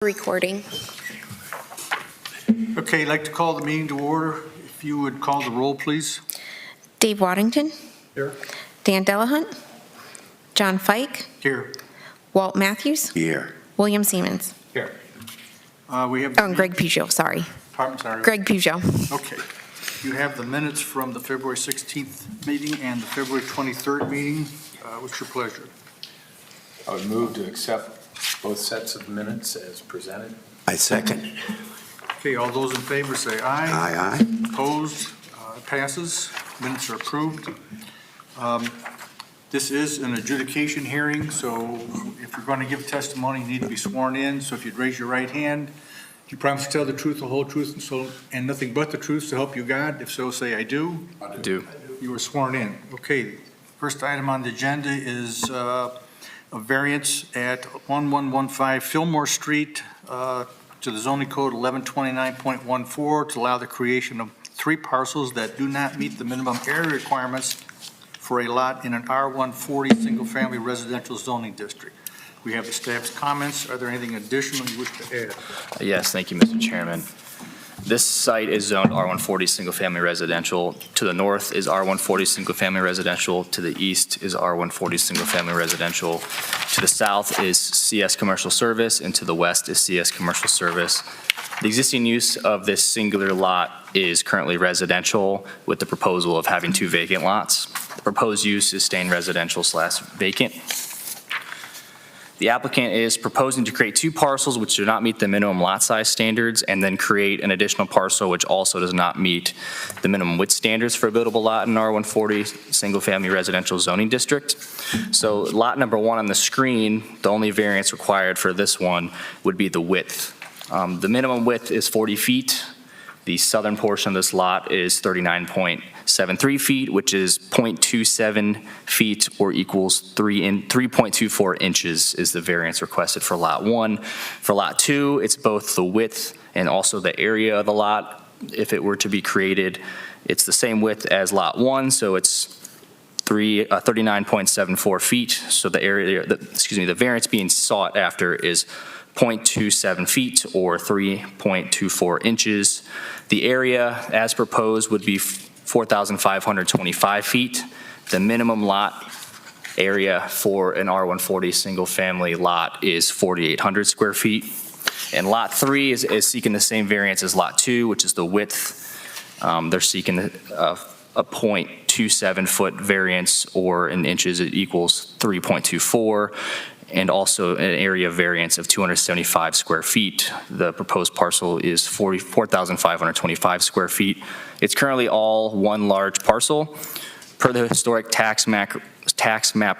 Recording. Okay, I'd like to call the meeting to order. If you would call the roll, please. Dave Waddington. Here. Dan Delahunt. John Fike. Here. Walt Matthews. Here. William Siemens. Here. We have. Oh, and Greg Peugeot, sorry. Sorry. Greg Peugeot. Okay. You have the minutes from the February 16th meeting and the February 23rd meeting. What's your pleasure? I would move to accept both sets of minutes as presented. I second. Okay, all those in favor say aye. Aye, aye. Opposed? Passes. Minutes are approved. This is an adjudication hearing, so if you're going to give testimony, you need to be sworn in. So if you'd raise your right hand, you promise to tell the truth, the whole truth, and nothing but the truth, so help you God. If so, say I do. I do. You were sworn in. Okay, first item on the agenda is a variance at 1115 Fillmore Street to the zoning code 1129.14 to allow the creation of 3 parcels that do not meet the minimum area requirements for a lot in an R140 single-family residential zoning district. We have the staff's comments. Are there anything additional you wish to add? Yes, thank you, Mr. Chairman. This site is zoned R140 single-family residential. To the north is R140 single-family residential. To the east is R140 single-family residential. To the south is CS commercial service, and to the west is CS commercial service. The existing use of this singular lot is currently residential, with the proposal of having 2 vacant lots. The proposed use is staying residential/vacant. The applicant is proposing to create 2 parcels which do not meet the minimum lot size standards, and then create an additional parcel which also does not meet the minimum width standards for a buildable lot in R140 single-family residential zoning district. So lot number 1 on the screen, the only variance required for this one would be the width. The minimum width is 40 feet. The southern portion of this lot is 39.73 feet, which is 0.27 feet or equals 3.24 inches is the variance requested for lot 1. For lot 2, it's both the width and also the area of the lot. If it were to be created, it's the same width as lot 1, so it's 39.74 feet. So the area, the variance being sought after is 0.27 feet or 3.24 inches. The area as proposed would be 4,525 feet. The minimum lot area for an R140 single-family lot is 4,800 square feet. And lot 3 is seeking the same variance as lot 2, which is the width. They're seeking a 0.27 foot variance, or in inches it equals 3.24. And also an area variance of 275 square feet. The proposed parcel is 4,525 square feet. It's currently all one large parcel. Per the historic tax map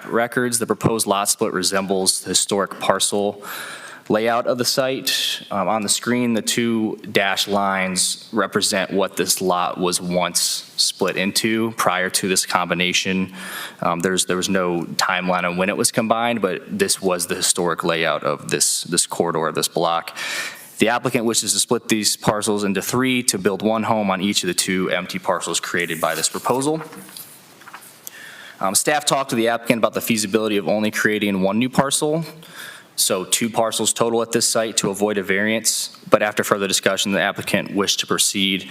records, the proposed lot split resembles the historic parcel layout of the site. On the screen, the 2 dashed lines represent what this lot was once split into prior to this combination. There was no timeline on when it was combined, but this was the historic layout of this corridor, of this block. The applicant wishes to split these parcels into 3 to build 1 home on each of the 2 empty parcels created by this proposal. Staff talked to the applicant about the feasibility of only creating 1 new parcel. So 2 parcels total at this site to avoid a variance, but after further discussion, the applicant wished to proceed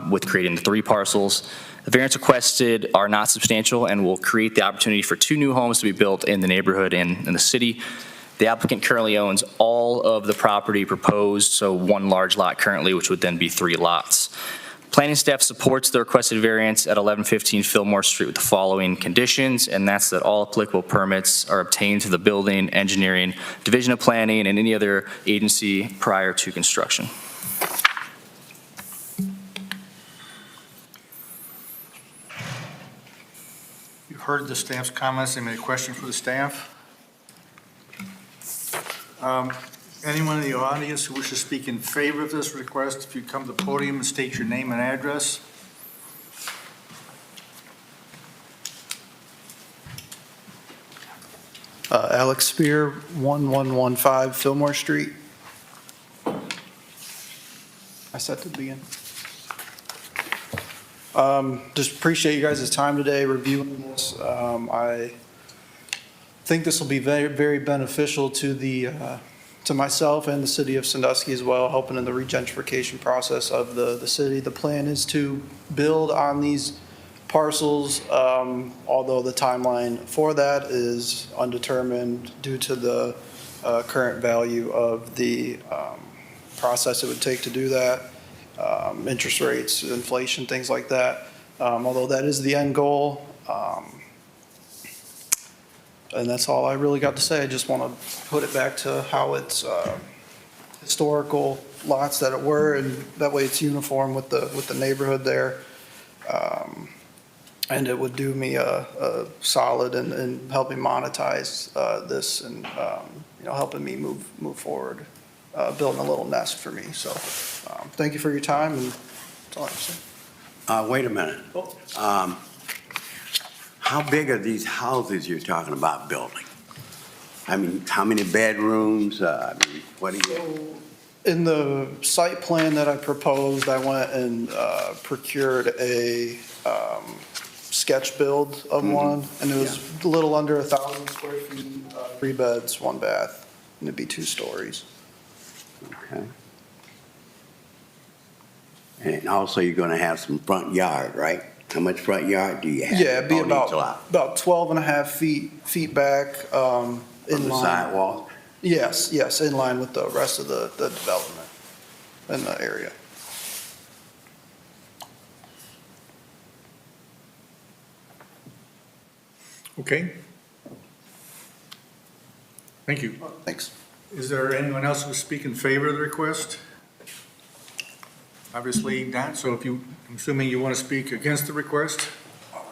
with creating the 3 parcels. The variance requested are not substantial and will create the opportunity for 2 new homes to be built in the neighborhood and in the city. The applicant currently owns all of the property proposed, so 1 large lot currently, which would then be 3 lots. Planning staff supports the requested variance at 1115 Fillmore Street with the following conditions, and that's that all applicable permits are obtained to the Building, Engineering, Division of Planning, and any other agency prior to construction. You've heard the staff's comments. Any question for the staff? Anyone in the audience who wishes to speak in favor of this request, if you come to the podium and state your name and address. Alex Spear, 1115 Fillmore Street. I set to begin. Just appreciate you guys' time today reviewing this. I think this will be very, very beneficial to the to myself and the city of Sandusky as well, helping in the regentrification process of the city. The plan is to build on these parcels, although the timeline for that is undetermined due to the current value of the process it would take to do that, interest rates, inflation, things like that. Although that is the end goal. And that's all I really got to say. I just want to put it back to how it's historical lots that it were, and that way it's uniform with the neighborhood there. And it would do me a solid in helping monetize this and, helping me move forward, building a little nest for me. So thank you for your time, and that's all I have to say. Wait a minute. How big are these houses you're talking about building? I mean, how many bedrooms? What do you? So, in the site plan that I proposed, I went and procured a sketch build of one, and it was a little under 1,000 square feet, 3 beds, 1 bath, and it'd be 2 stories. Okay. And also you're gonna have some front yard, right? How much front yard do you have? Yeah, it'd be on each lot? about 12 and a half feet back, From in the line. sidewalk? Yes, in line with the rest of the development in the area. Okay. Thank you. Thanks. Is there anyone else who would speak in favor of the request? Obviously not, so I'm assuming you want to speak against the request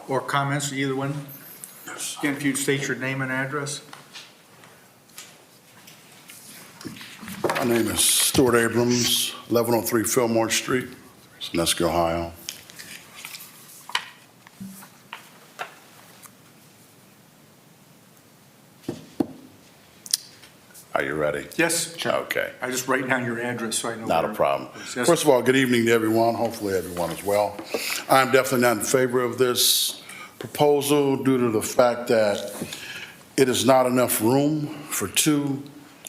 or comments, either one? Again, if you'd state your name and address. My name is Stuart Abrams, 1103 Fillmore Street, Sandusky, Ohio. Are you ready? Yes, Okay, I just write down your address so I know. not a where- problem. Yes. First of all, good evening to everyone. Hopefully everyone is well. I'm definitely not in favor of this proposal due to the fact that it is not enough room for 2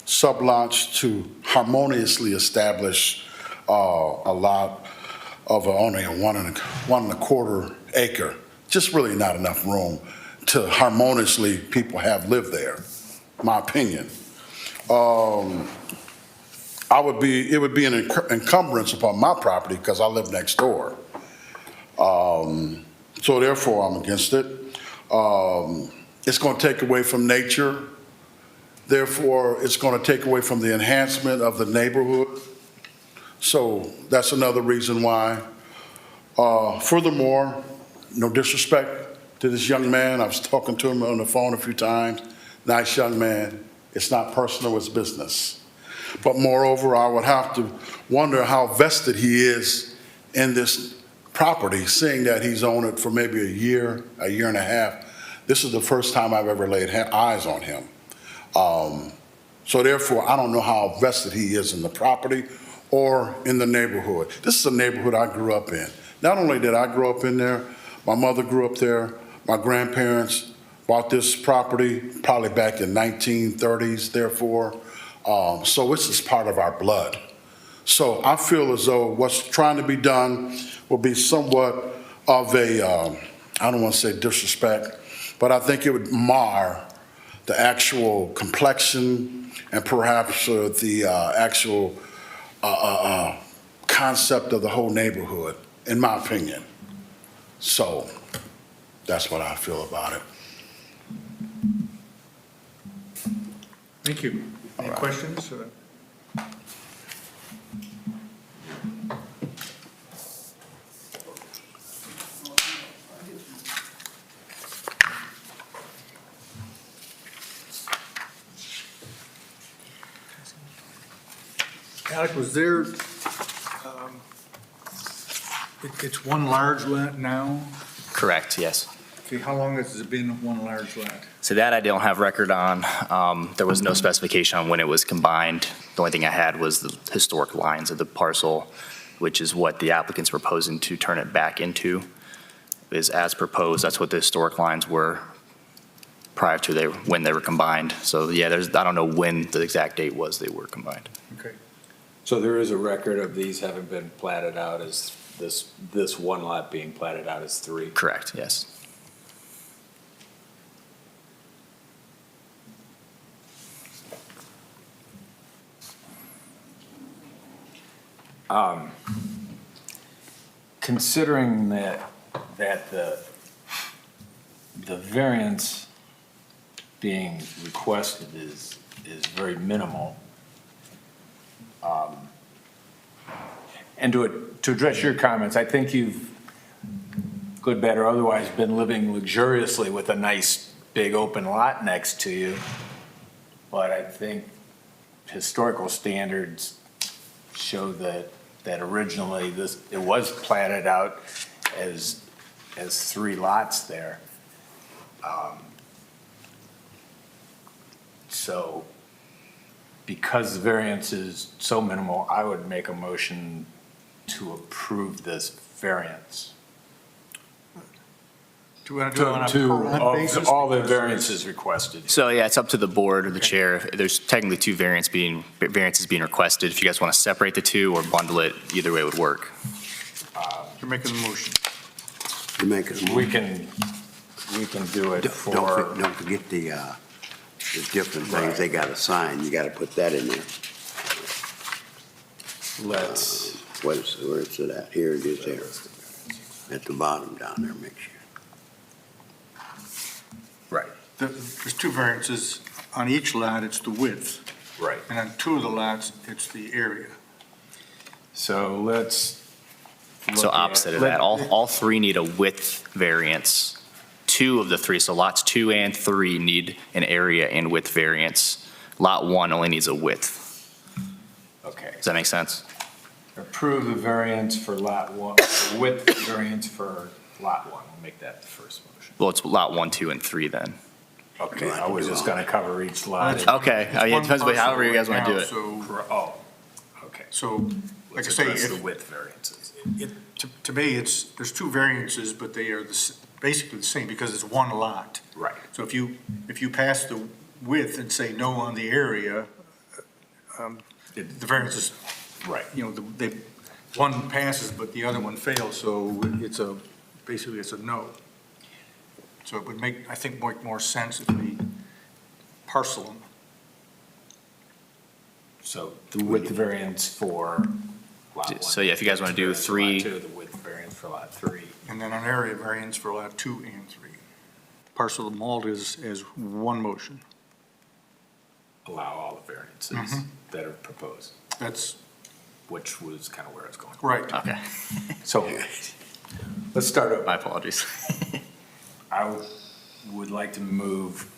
sublots to harmoniously establish a lot of only a 1.25 acre. Just really not enough room to harmoniously people have lived there, my opinion. It would be an encumbrance upon my property because I live next door. So therefore, I'm against it. It's going to take away from nature. Therefore, it's going to take away from the enhancement of the neighborhood. So that's another reason why. Furthermore, no disrespect to this young man. I was talking to him on the phone a few times. Nice young man. It's not personal, it's business. But moreover, I would have to wonder how vested he is in this property, seeing that he's owned it for maybe a year and a half. This is the first time I've ever laid eyes on him. So therefore, I don't know how vested he is in the property or in the neighborhood. This is a neighborhood I grew up in. Not only did I grow up in there, my mother grew up there, my grandparents bought this property probably back in 1930s, therefore. So this is part of our blood. So I feel as though what's trying to be done will be somewhat of a, I don't want to say disrespect, but I think it would mar the actual complexion and perhaps the actual concept of the whole neighborhood, in my opinion. So that's what I feel about it. Thank you. Any questions? Alec, was there, it's one large lot now? Correct, yes. Okay, how long has it been one large lot? So that I don't have record on. There was no specification on when it was combined. The only thing I had was the historic lines of the parcel, which is what the applicant's proposing to turn it back into, is as proposed. That's what the historic lines were prior to when they were combined. So yeah, I don't know when the exact date was they were combined. Okay. So there is a record of these having been platted out as this one lot being platted out as 3? Correct, yes. Considering that the variance being requested is very minimal, and to address your comments, I think you've, good, bad, or otherwise, been living luxuriously with a nice, big, open lot next to you. But I think historical standards show that originally it was platted out as 3 lots there. So because the variance is so minimal, I would make a motion to approve this variance. Do we want to do it on a permanent basis? All the variances requested. So yeah, it's up to the board or the chair. There's technically 2 variances being requested. If you guys want to separate the 2 or bundle it, either way would work. You're making the motion. You make it. We can do it for, Don't forget the different things they gotta sign, you gotta put that in there. let's, Where is it at? Here it is there, at the bottom down there, make sure. right, There's 2 variances. On each lot, it's the width, right. and on 2 of the lots, it's the area. So let's. So opposite of that, all 3 need a width variance. 2 of the 3, so lots 2 and 3 need an area and width variance. Lot 1 only needs a width. Okay. Does that make sense? Approve the variance for lot 1, width variance for lot 1. We'll make that the first motion. Well, it's lot 1, 2, and 3 then. Okay, I was just gonna cover each lot. Okay, It's yeah, it one depends parcel however you guys right want to do now, it. So, Okay. so like I Let's say, address the if, width variances. to me, there's 2 variances, but they are basically the same because it's 1 lot. Right. So if you pass the width and say no on the area, the variance is, Right. one passes, but the other one fails, so basically it's a no. So it would make, I think, make more sense if we parcel them. So the width variance for lot 1. So yeah, if you guys want to do Lot 3, 2, the width variance for lot 3. And then an area variance for lot 2 and 3. Parcel them all as one motion. Allow all the variances Mhm. that are proposed, That's which was kind of where I was going. right. okay, So let's start over. my apologies. I would like to move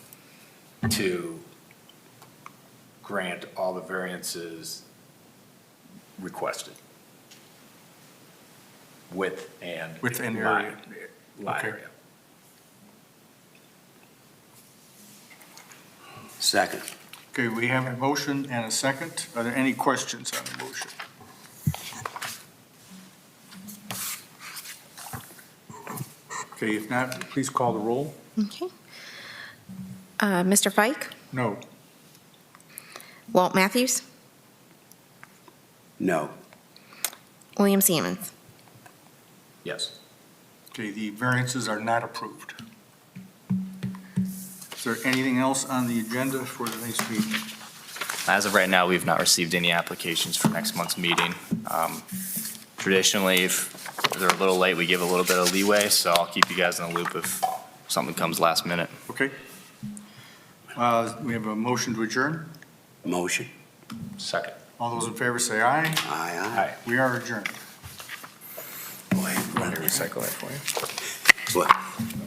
to grant all the variances requested. Width and. Width and lot- area. Lot Okay. area. Second. Okay, we have a motion and a second. Are there any questions on the motion? Okay, if not, please call the roll. Okay. Mr. Fike? No. Walt Matthews? No. William Siemens? Yes. Okay, the variances are not approved. Is there anything else on the agenda for the next meeting? As of right now, we've not received any applications for next month's meeting. Traditionally, if they're a little late, we give a little bit of leeway, so I'll keep you guys in the loop if something comes last minute. Okay. We have a motion to adjourn. Motion. Second. All those in favor say aye. Aye, aye. Aye. We are adjourned. Boy, Want me to recycle that for you? What?